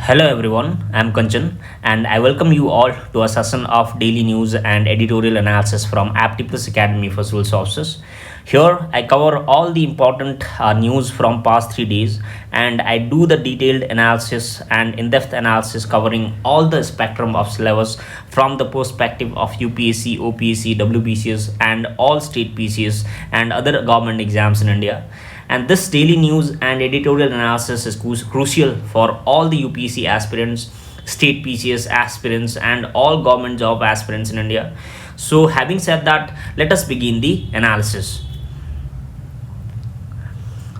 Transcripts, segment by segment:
Hello everyone, I'm Kanchan and I welcome you all to a session of daily news and editorial analysis from Aptipus Academy for Civil Services. Here I cover all the important news from past 3 days and I do the detailed analysis and in-depth analysis covering all the spectrum of syllabus from the perspective of UPSC, OPSC, WBCS and all state PCS and other government exams in India. And this daily news and editorial analysis is crucial for all the UPSC aspirants, state PCS aspirants, and all government job aspirants in India. So, having said that, let us begin the analysis.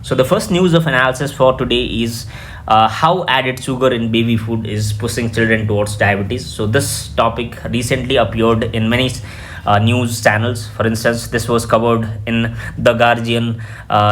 So, the first news of analysis for today is how added sugar in baby food is pushing children towards diabetes. So, this topic recently appeared in many news channels. For instance, this was covered in The Guardian,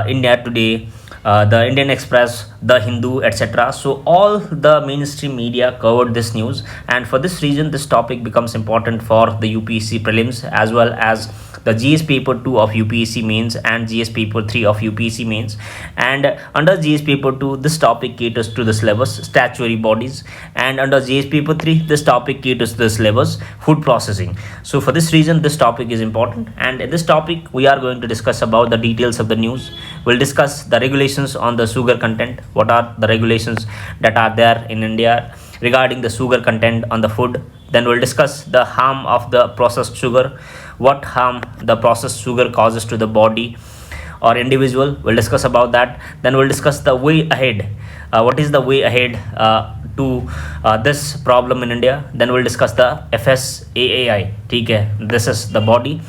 India Today, the Indian Express, The Hindu, etc. So all the mainstream media covered this news, and for this reason, this topic becomes important for the UPSC prelims as well as the GS paper 2 of UPSC mains and GS paper 3 of UPSC mains. And under GS paper 2, this topic caters to the syllabus statutory bodies, and under GS paper 3, this topic caters to the syllabus food processing. So for this reason, this topic is important, and in this topic we are going to discuss about the details of the news. We'll discuss the regulations on the sugar content. What are the regulations that are there in India regarding the sugar content on the food? Then we'll discuss the harm of the processed sugar, what harm the processed sugar causes to the body or individual. We'll discuss about that. Then we'll discuss the way ahead. What is the way ahead to this problem in India? Then we'll discuss the FSAAI. Okay, this is the body.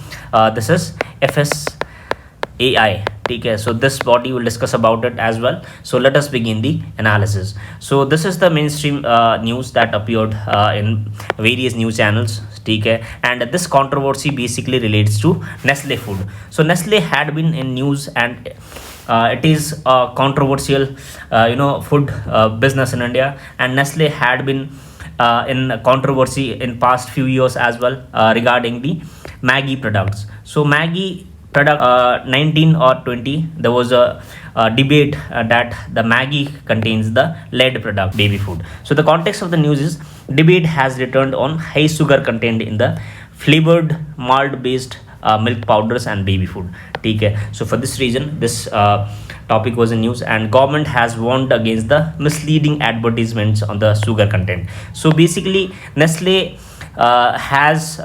This is FSAI. Okay, so this body will discuss about it as well. So let us begin the analysis. So this is the mainstream news that appeared in various news channels. Okay, and this controversy basically relates to Nestle food. So Nestle had been in news, and it is a controversial food business in India, and Nestle had been in controversy in past few years as well regarding the Maggi products. So Maggi product 19 or 20, there was a debate that the Maggi contains the lead product baby food. So the context of the news is debate has returned on high sugar content in the flavored malt based milk powders and baby food. Okay, so for this reason, this topic was in news, and government has warned against the misleading advertisements on the sugar content. So basically Nestle has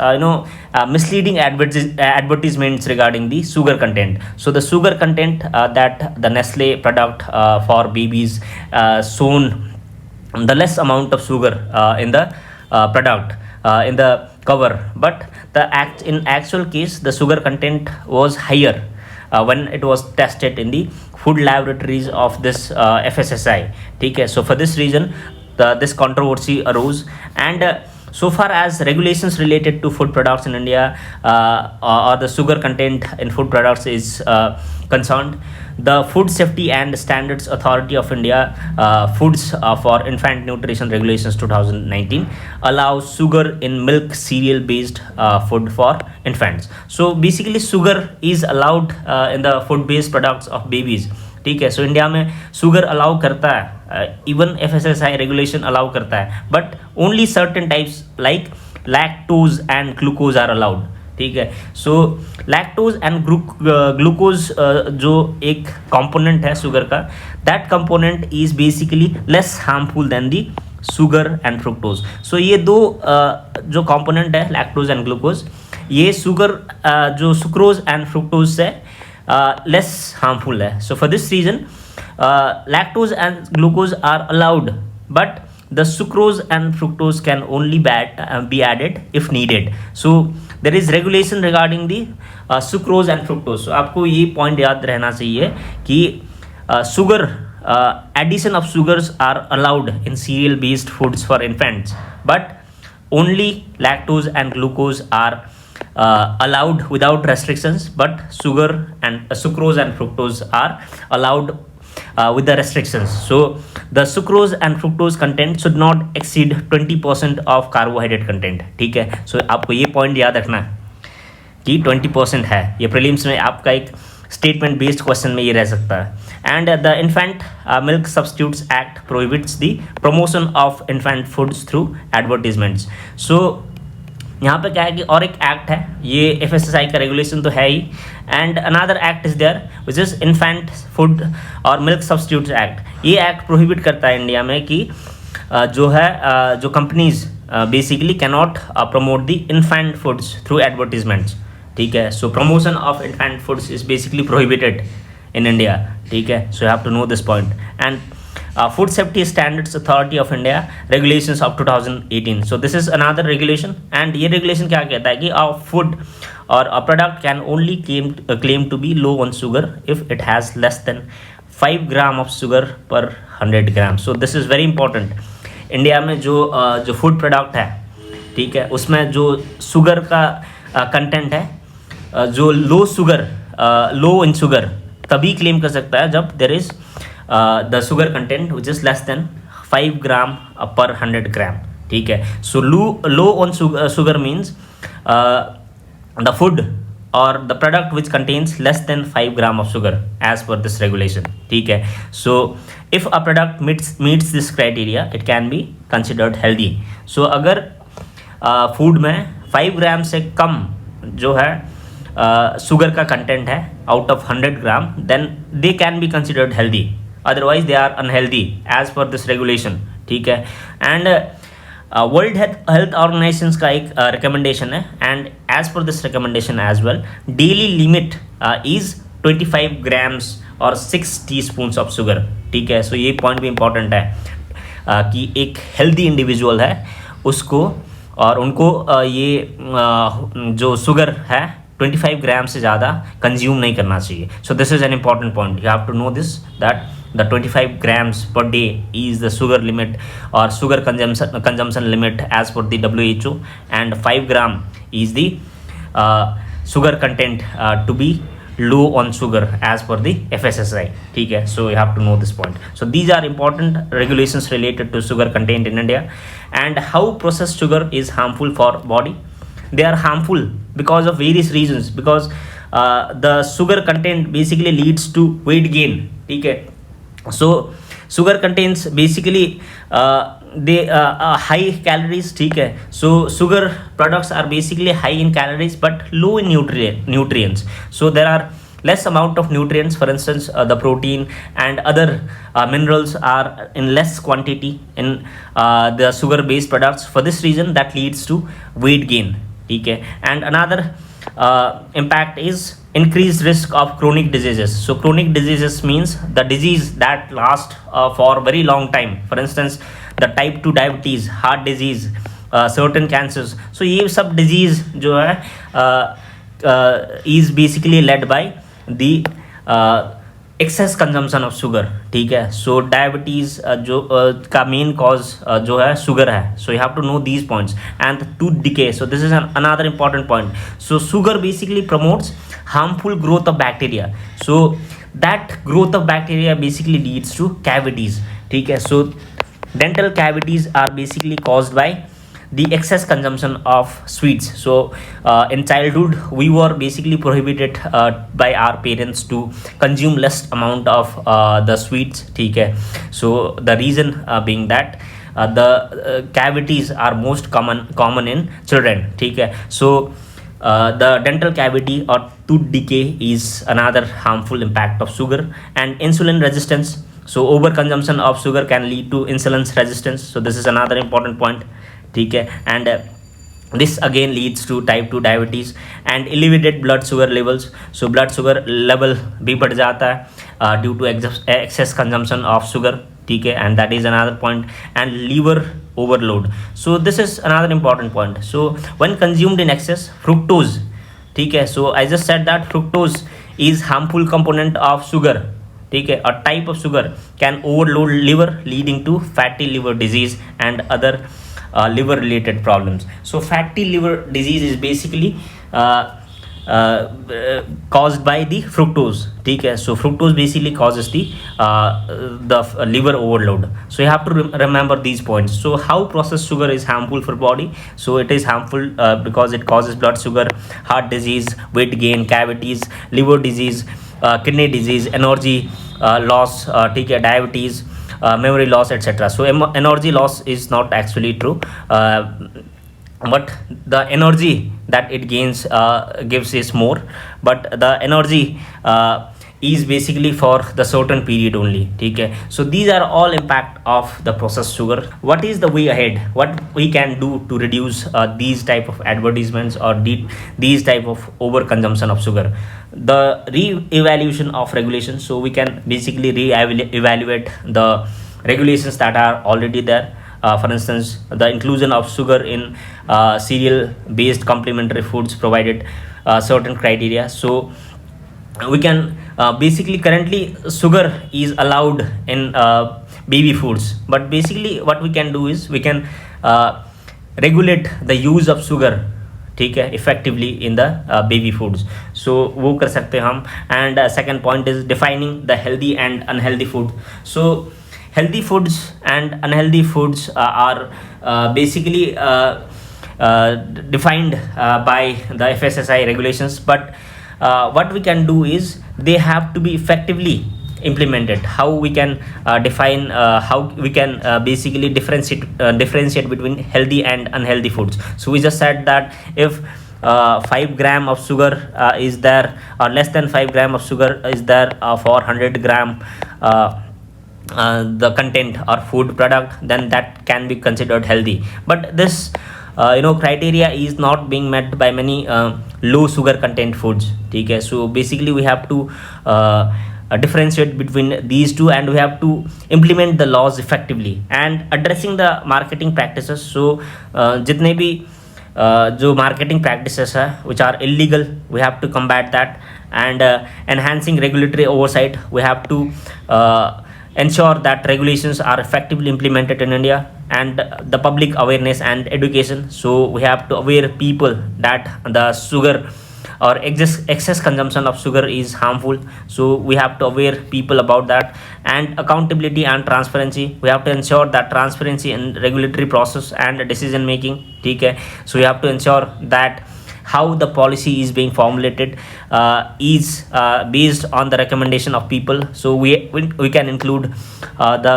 misleading advertisements regarding the sugar content. So the sugar content that the Nestle product for babies shown the less amount of sugar in the product in the cover, but in actual case the sugar content was higher when it was tested in the food laboratories of this FSSI. Okay, so for this reason this controversy arose, and so far as regulations related to food products in India or the sugar content in food products is concerned, the Food Safety and Standards Authority of India Foods for Infant Nutrition Regulations 2019 allows sugar in milk cereal based food for infants. So basically sugar is allowed in the food based products of babies. ठीक है, so India में sugar allow करता है, even FSSAI regulation allow करता है, but only certain types like lactose and glucose are allowed. ठीक है, सो lactose and glucose जो एक कंपोनेंट है शुगर का, that component is basically less harmful than the sugar and fructose. So ये दो जो कंपोनेंट है लैक्टोज एंड ग्लूकोज, ये शुगर जो सुक्रोज एंड फ्रुक्टोज से less harmful है. So for this reason lactose and glucose are allowed, but the sucrose and fructose can only be added if needed. So there is regulation regarding the sucrose and fructose. So आपको ये point याद रहना चाहिए कि sugar addition of sugars are allowed in cereal based foods for infants, but only lactose and glucose are allowed without restrictions, but sugar and sucrose and fructose are allowed with the restrictions. So the sucrose and fructose content should not exceed 20% of carbohydrate content. ठीक है, so आपको ये point याद रखना कि 20% है. ये prelims में आपका एक स्टेटमेंट बेस्ड क्वेश्चन में ये रह सकता है. And the Infant Milk Substitutes Act prohibits the promotion of infant foods through advertisements. So यहाँ पे क्या है कि और एक एक्ट है, ये एफएसएसआई का रेगुलेशन तो है ही, and another act is there which is infant food और मिल्क सब्सटीट्यूट एक्ट. ये एक्ट प्रोहिबिट करता है इंडिया में कि जो है जो companies basically can not promote the infant foods through advertisements. ठीक है, so promotion of infant foods is basically prohibited in India. ठीक है, so you have to know this point. And Food Safety Standards Authority of India regulations of 2018. So this is another regulation, and ये regulation क्या कहता है कि a food or a product can only claim to be low on sugar if it has less than 5 gram of sugar per 100 gram. So this is very important. India में जो food product है, ठीक है, उसमें जो sugar का content है, जो लो इन शुगर तभी क्लेम कर सकता है जब there is the sugar content which is less than 5 gram per 100 gram. ठीक है, so low on sugar means the food और the product which contains less than 5 gram of sugar as per this regulation. ठीक है, so if a product meets this criteria it can be considered healthy. So अगर food में 5 ग्राम से कम जो है sugar का content है out of 100 gram, then they can be considered healthy, otherwise they are unhealthy as per this regulation. ठीक है, and world health organisation का एक रिकमेंडेशन है, and as per this recommendation as well daily limit is 25 grams और 6 teaspoons of sugar. ठीक है, सो ये point भी इंपॉर्टेंट है कि एक हेल्दी इंडिविजुअल है उसको और उनको ये जो शुगर है 25 ग्राम से ज़्यादा कंज्यूम नहीं करना चाहिए. So this is an important point. You have to know this that the 25 grams per day is the sugar limit or sugar consumption limit as per the WHO, and 5 gram is the sugar content to be low on sugar as per the FSSAI. ठीक है, so you have to know this point. So these are important regulations related to sugar content in India. And how processed sugar is harmful for body. They are harmful because of various reasons, because the sugar content basically leads to weight gain. ठीक है, so sugar contains basically they high calories. ठीक है, so sugar products are basically high in calories but low in nutrients. So there are less amount of nutrients. For instance, the protein and other minerals are in less quantity in the sugar based products. For this reason that leads to weight gain. ठीक है, and another impact is increased risk of chronic diseases. So chronic diseases means the disease that last for very long time. For instance, the type 2 diabetes, heart disease, certain cancers. So ये सब disease जो है is basically led by the excess consumption of sugar. ठीक है, सो diabetes जो का main cause जो है शुगर है. So you have to know these points and tooth decay. So this is another important point. So sugar basically promotes harmful growth of bacteria. So that growth of bacteria basically leads to cavities. ठीक है, सो dental cavities are basically caused by the excess consumption of sweets. So in childhood we were basically prohibited by our parents to consume less amount of the sweets. ठीक है, so the reason being that the cavities are most common in children. ठीक है, so the dental cavity or tooth decay is another harmful impact of sugar. And insulin resistance. So overconsumption of sugar can lead to insulin resistance. So this is another important point. ठीक है, and this again leads to type 2 diabetes and elevated blood sugar levels. So blood sugar level भी बढ़ जाता है due to excess consumption of sugar. ठीक है, and that is another point. And liver overload. So this is another important point. So when consumed in excess, fructose. ठीक है, so I just said that fructose is harmful component of sugar. ठीक है, a type of sugar can overload liver leading to fatty liver disease and other liver related problems. So fatty liver disease is basically caused by the fructose. ठीक है, so fructose basically causes the liver overload. So you have to remember these points. So how processed sugar is harmful for body? So it is harmful because it causes blood sugar, heart disease, weight gain, cavities, liver disease, kidney disease, energy loss, ठीक है, diabetes, memory loss, etc. So energy loss is not actually true, but the energy that it gains gives is more, but the energy is basically for the certain period only, ठीक है. So these are all impact of the processed sugar. What is the way ahead, what we can do to reduce these type of advertisements or these type of over consumption of sugar? The re-evaluation of regulations, so we can basically re-evaluate the regulations that are already there. For instance, the inclusion of sugar in cereal based complementary foods provided certain criteria. So we can basically, currently sugar is allowed in baby foods, but basically what we can do is we can regulate the use of sugar, ठीक है, effectively in the baby foods. So वो कर सकते हैं हम. And second point is defining the healthy and unhealthy food. So healthy foods and unhealthy foods are basically defined by the FSSAI regulations, but what we can do is they have to be effectively implemented. How we can define, how we can basically differentiate between healthy and unhealthy foods. So we just said that if 5 gram of sugar is there, or less than 5 gram of sugar is there for 100 gram the content or food product, then that can be considered healthy. But this criteria is not being met by many low sugar content foods, ठीक है. So basically we have to differentiate between these two, and we have to implement the laws effectively and addressing the marketing practices. So जितने भी जो marketing practices है which are illegal, we have to combat that, and enhancing regulatory oversight. We have to ensure that regulations are effectively implemented in India, and the public awareness and education. So we have to aware people that the sugar or excess consumption of sugar is harmful. So we have to aware people about that. And accountability and transparency, we have to ensure that transparency in regulatory process and decision making, ठीक है. So we have to ensure that how the policy is being formulated is based on the recommendation of people. So we can include the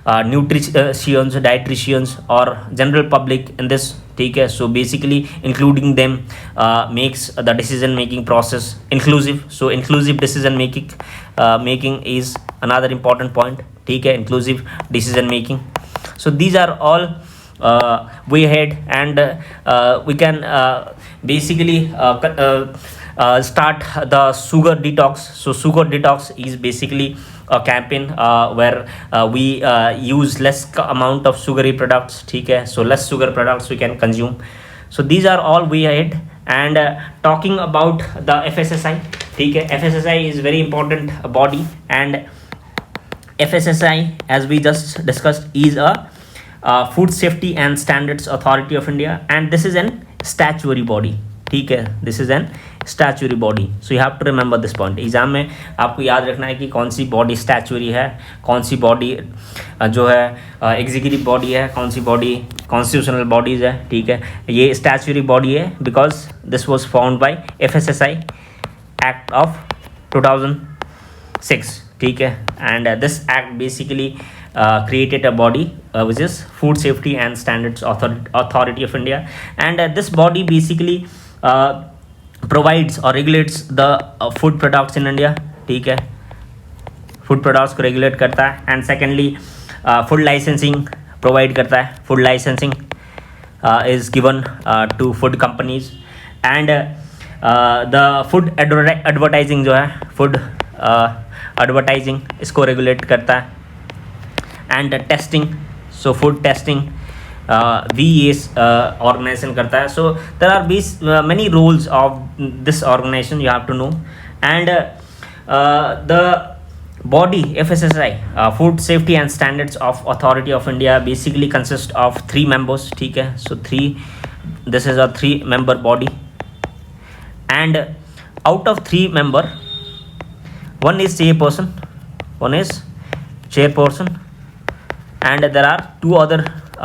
nutritionists, dietitians, or general public in this, ठीक है. So basically including them makes the decision making process inclusive. So inclusive decision making is another important point, ठीक है, inclusive decision making. So these are all way ahead, and we can basically start the sugar detox. So sugar detox is basically a campaign where we use less amount of sugary products, ठीक है. So less sugar products we can consume. So these are all way ahead. And talking about the FSSAI, ठीक है, FSSAI is very important body, and FSSAI, as we just discussed, is a Food Safety and Standards Authority of India, and this is an statutory body, ठीक है. This is an statutory body. So you have to remember this point. Exam में आपको याद रखना है कि कौन सी body statutory है, कौन सी बॉडी जो है एग्जीक्यूटिव बॉडी है, कौन सी बॉडी कॉन्स्टिट्यूशनल बॉडीज है, ठीक है. ये स्टैचुरी बॉडी है because this was found by FSSAI act of 2006, ठीक है. And this act basically created a body which is Food Safety and Standards Authority of India, and this body basically provides or regulates the food products in India, ठीक है. Food products को regulate करता है. And secondly food licensing provide करता है. Food licensing is given to food companies. And the food advertising जो है, food advertising, इसको रेगुलेट करता है. And testing, so food testing VES organization करता है. So there are many roles of this organization you have to know. And the body FSSAI, Food Safety and Standards of Authority of India, basically consists of 3 members, ठीक है. So this is a 3-member body, and out of 3 member, one is chairperson, and there are 2 other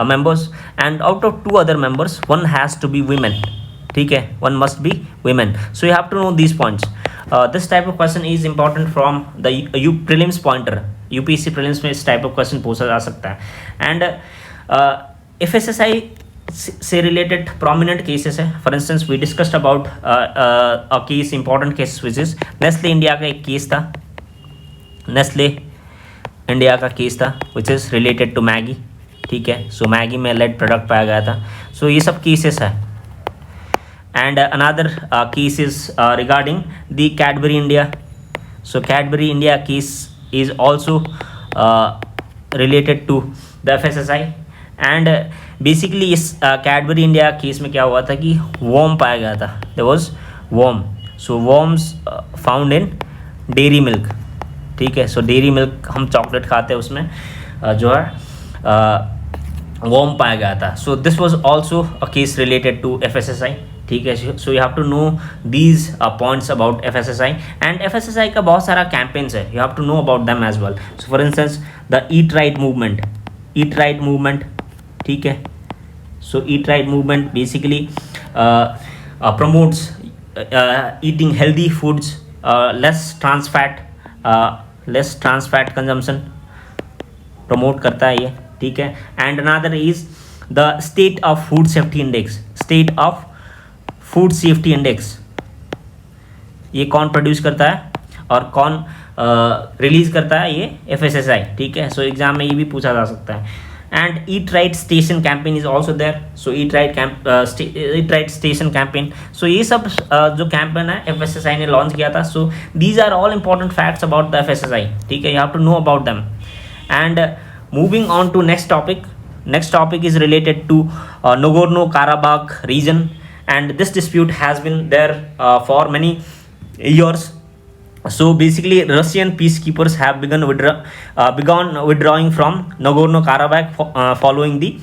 members, and out of 2 other members, one has to be women, ठीक है. One must be women. So you have to know these points. This type of question is important from the U prelims pointer, UPSC prelims में इस type of question पूछा जा सकता है। And FSSAI से related prominent cases है। For instance we discussed about a case, important case which is Nestle India का एक केस था, नेस्ले इंडिया का केस था which is related to Maggi, ठीक है। सो मैगी में लेड प्रोडक्ट पाया गया था। सो ये सब केसेस है। And another case is regarding the Cadbury India. So Cadbury India case is also related to the FSSAI. And basically इस कैडबरी इंडिया केस में क्या हुआ था कि वॉर्म पाया गया था, there was worm. So worms found in Dairy Milk, ठीक है। सो डेयरी मिल्क हम चॉकलेट खाते हैं, उसमें जो है वॉर्म पाया गया था। So this was also a case related to FSSAI, ठीक है। So you have to know these points about FSSAI. And FSSAI का बहुत सारा कैंपेन्स है, you have to know about them as well. So for instance the eat right movement, eat right movement, ठीक है। So eat right movement basically promotes eating healthy foods, less trans fat consumption promote करता है ये, ठीक है। And another is the state of food safety index, state of food safety index, ये कौन produce करता है और कौन रिलीज करता है? ये एफएसएसआई, ठीक है। सो एग्जाम में ये भी पूछा जा सकता है। And eat right station campaign is also there. So eat right station campaign, so ये सब जो कैंपेन है एफएसएसआई ने लॉन्च किया था। So these are all important facts about the FSSAI, ठीक है। You have to know about them. And moving on to next topic, next topic is related to Nagorno-Karabakh region, and this dispute has been there for many years. So basically Russian peacekeepers have begun withdrawing from Nagorno-Karabakh following the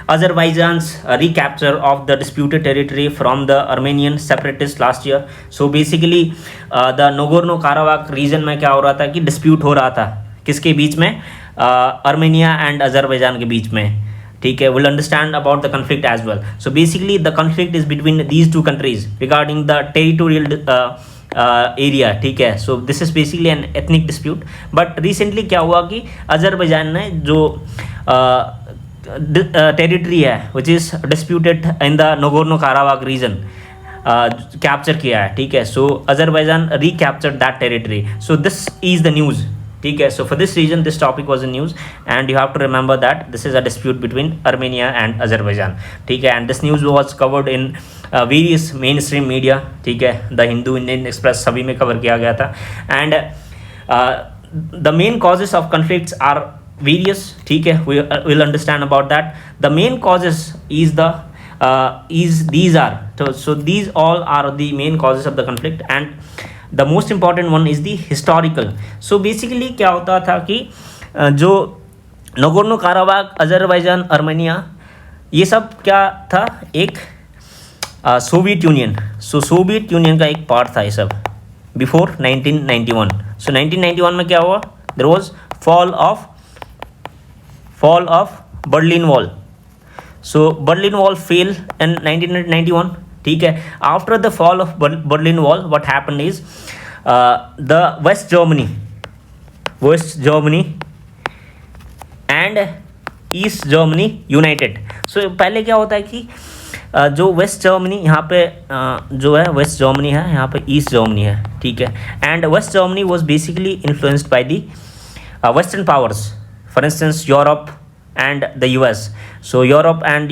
Azerbaijan's recapture of the disputed territory from the Armenian separatists last year. So basically the Nagorno-Karabakh region में क्या हो रहा था कि dispute हो रहा था किसके बीच में? अर्मेनिया एंड अजरबैजान के बीच में, ठीक है। Will understand about the conflict as well. So basically the conflict is between these two countries regarding the territorial area, ठीक है। So this is basically an ethnic dispute. But recently क्या हुआ कि Azerbaijan ने जो टेरिटरी है which is disputed in the Nagorno Karabakh region capture किया है, ठीक है। So Azerbaijan recaptured that territory. So this is the news, ठीक है। So for this reason this topic was in news and you have to remember that this is a dispute between Armenia and Azerbaijan, ठीक है। And this news was covered in various mainstream media, ठीक है। The Hindu, Indian express सभी में cover किया गया था। And the main causes of conflicts are various, ठीक है। We will understand about that. The main causes is the these are so these all are the main causes of the conflict, and the most important one is the historical. So basically क्या होता था कि जो Nagorno Karabakh, Azerbaijan, Armenia, ये सब क्या था? एक Soviet Union. So Soviet union का एक पार्ट था ये सब बिफोर 1991। सो 1991 में क्या हुआ? There was fall of Berlin Wall. So Berlin Wall fell in 1991, ठीक है। After the fall of Berlin Wall, what happened is the West Germany and East Germany united. So पहले क्या होता है कि जो वेस्ट जर्मनी यहाँ पे जो है वेस्ट जर्मनी है, यहाँ पे ईस्ट जर्मनी है, ठीक है। And West Germany was basically influenced by the western powers, for instance Europe and the US. So Europe and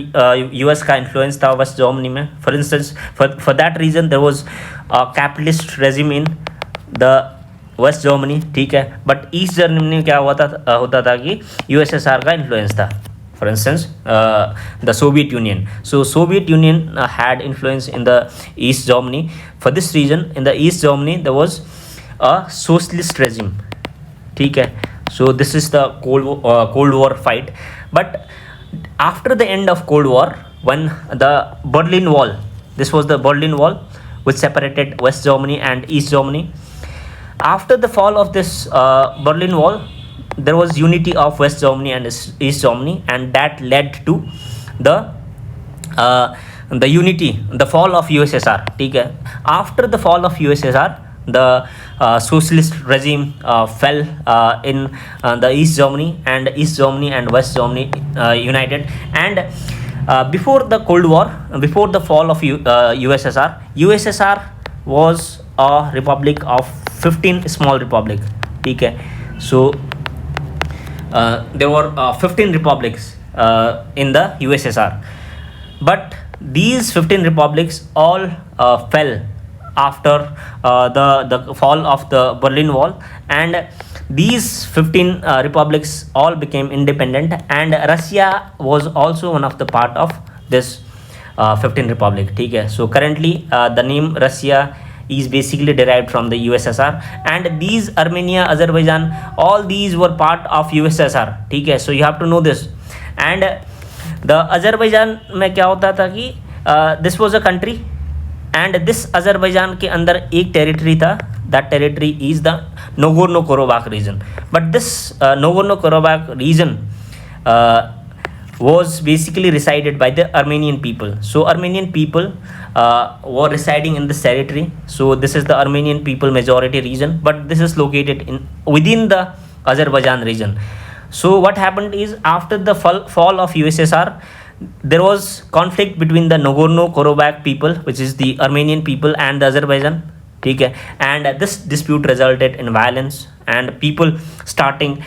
US का इन्फ्लुएंस था वेस्ट जर्मनी में। For instance for that reason there was a capitalist regime in the West Germany, ठीक है। But east Germany में क्या होता था कि यूएसएसआर का इन्फ्लुएंस था, for instance the Soviet Union. So Soviet Union had influence in the East Germany. For this reason in the East Germany there was a socialist regime, ठीक है। So this is the Cold War fight. But after the end of Cold War, when the Berlin Wall, this was the Berlin Wall which separated West Germany and East Germany. After the fall of this Berlin Wall, there was unity of West Germany and East Germany, and that led to the unity, the fall of USSR, ठीक है। After the fall of USSR, the socialist regime fell in the East Germany, and East Germany and West Germany united. And before the Cold War, before the fall of USSR was a republic of 15 small republic. Okay, so there were 15 republics in the USSR, but these 15 republics all fell after the fall of the Berlin Wall, and these 15 republics all became independent, and Russia was also one of the part of this 15 republic. Okay, so currently the name Russia is basically derived from the USSR, and these Armenia, Azerbaijan, all these were part of USSR. Okay, so you have to know this. And the Azerbaijan में क्या होता था कि this was a country, and this Azerbaijan के अंदर एक territory था. That territory is the Nagorno-Karabakh region. But this Nagorno-Karabakh region was basically resided by the Armenian people. So Armenian people were residing in this territory. So this is the Armenian people majority region, but this is located within the Azerbaijan region. So what happened is, after the fall of USSR, there was conflict between the Nagorno-Karabakh people, which is the Armenian people, and the Azerbaijan. Okay, and this dispute resulted in violence, and people started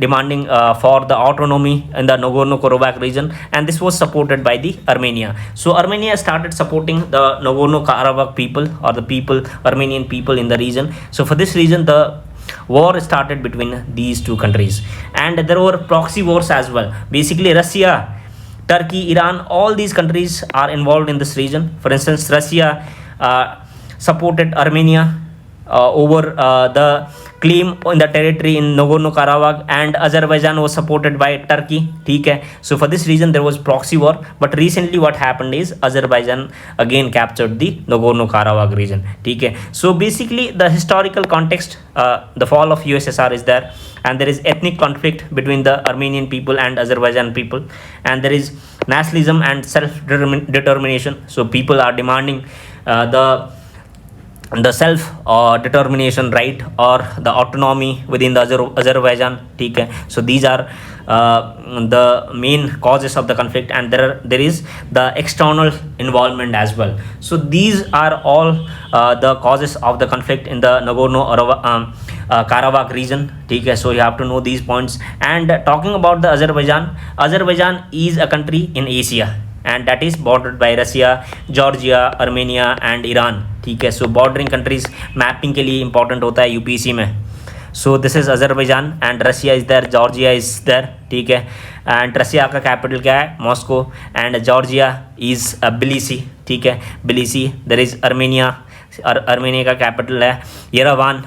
demanding for the autonomy in the Nagorno-Karabakh region, and this was supported by the Armenia. So Armenia started supporting the Nagorno-Karabakh people, or the people, Armenian people in the region. So for this reason, the war started between these two countries, and there were proxy wars as well. Basically, Russia, Turkey, Iran, all these countries are involved in this region. For instance, Russia supported Armenia over the claim in the territory in Nagorno-Karabakh, and Azerbaijan was supported by Turkey. Okay, so for this reason there was proxy war. But recently what happened is, Azerbaijan again captured the Nagorno-Karabakh region. Okay, so basically the historical context, the fall of USSR is there, and there is ethnic conflict between the Armenian people and Azerbaijan people, and there is nationalism and self-determination. So people are demanding the self determination right, or the autonomy within the Azerbaijan. Okay, so these are the main causes of the conflict, and there is the external involvement as well. So these are all the causes of the conflict in the Nagorno-Karabakh region. Okay, so you have to know these points. And talking about the Azerbaijan is a country in Asia, and that is bordered by Russia, Georgia, Armenia and Iran. ठीक है, so bordering countries mapping के लिए important होता है UPSC में. So this is Azerbaijan, and Russia is there, Georgia is there. ठीक है, and Russia का capital क्या है? Moscow, and Georgia is Tbilisi. ठीक है, Tbilisi. There is Armenia, Armenia का capital है Yerevan.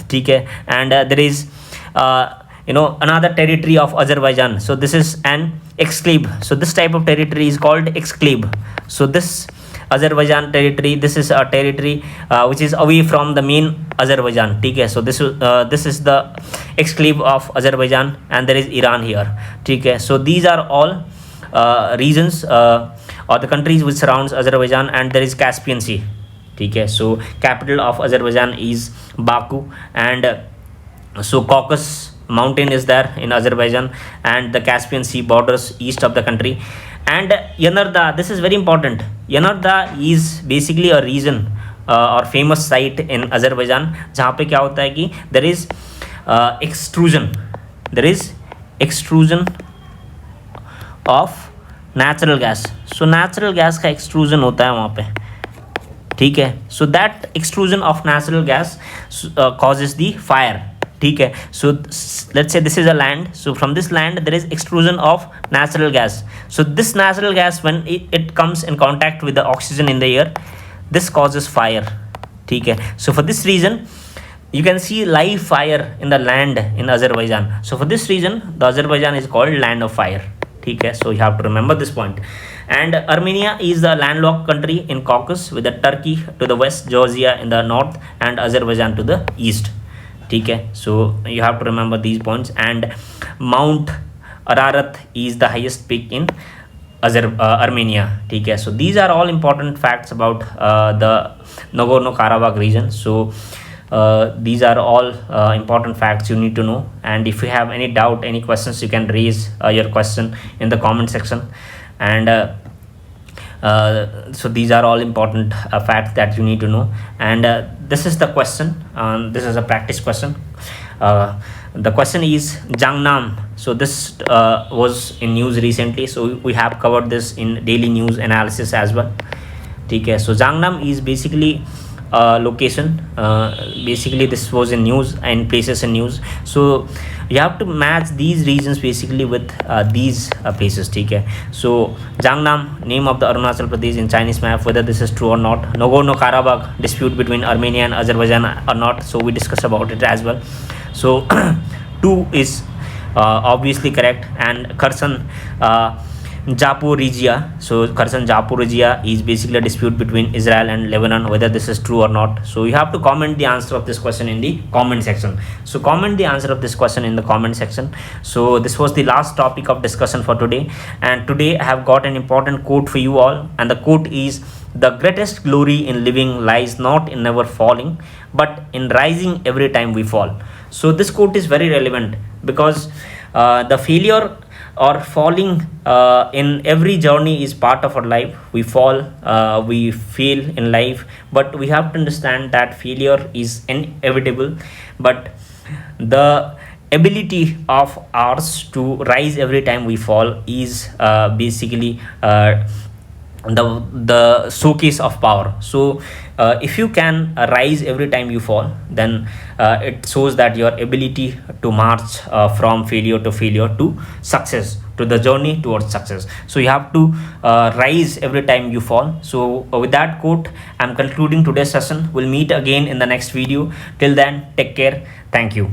ठीक है, and there is another territory of Azerbaijan. So this is an exclave. So this type of territory is called exclave. So this Azerbaijan territory, this is a territory which is away from the main Azerbaijan. Okay, so this is the exclave of Azerbaijan, and there is Iran here. Okay, so these are all regions or the countries which surrounds Azerbaijan, and there is Caspian Sea. Okay, so capital of Azerbaijan is Baku, and so Caucasus mountain is there in Azerbaijan, and the Caspian Sea borders east of the country. And Yanardha, this is very important. Yanardha is basically a region or famous site in Azerbaijan, जहाँ पे क्या होता है कि there is extrusion of natural gas. So natural gas का extrusion होता है वहाँ पे. ठीक है, so that extrusion of natural gas causes the fire. ठीक है, so let's say this is a land. So from this land there is extrusion of natural gas. So this natural gas, when it comes in contact with the oxygen in the air, this causes fire. ठीक है, so for this reason you can see live fire in the land in Azerbaijan. So for this reason the Azerbaijan is called land of fire. ठीक है, so you have to remember this point. And Armenia is the landlocked country in Caucasus, with the Turkey to the west, Georgia in the north, and Azerbaijan to the east. ठीक है, so you have to remember these points. And Mount Ararat is the highest peak in Armenia. ठीक है, so these are all important facts about the Nagorno-Karabakh region. So these are all important facts you need to know, and if you have any doubt, any questions, you can raise your question in the comment section. And so these are all important facts that you need to know. And this is the question, this is a practice question. The question is Jangnam. So this was in news recently, so we have covered this in daily news analysis as well. Okay, so Jangnam is basically location. Basically this was in news and places in news, so you have to match these regions basically with these places. Okay, so Jangnam, name of the Arunachal Pradesh in Chinese map, whether this is true or not. Nagorno-Karabakh, dispute between Armenia and Azerbaijan or not, so we discuss about it as well. So 2 is obviously correct. And Kherson Zaporizhia, so Kherson Zaporizhia is basically a dispute between Israel and Lebanon, whether this is true or not. So you have to comment the answer of this question in the comment section. So comment the answer of this question in the comment section. So this was the last topic of discussion for today, and today I have got an important quote for you all, and the quote is, "The greatest glory in living lies not in never falling, but in rising every time we fall." So this quote is very relevant because the failure or falling in every journey is part of our life. We fall, we fail in life, but we have to understand that failure is inevitable, but the ability of ours to rise every time we fall is basically the showcase of power. So if you can rise every time you fall, then it shows that your ability to march from failure to success, to the journey towards success. So you have to rise every time you fall. So with that quote, I'm concluding today's session. We'll meet again in the next video. Till then, take care. Thank you.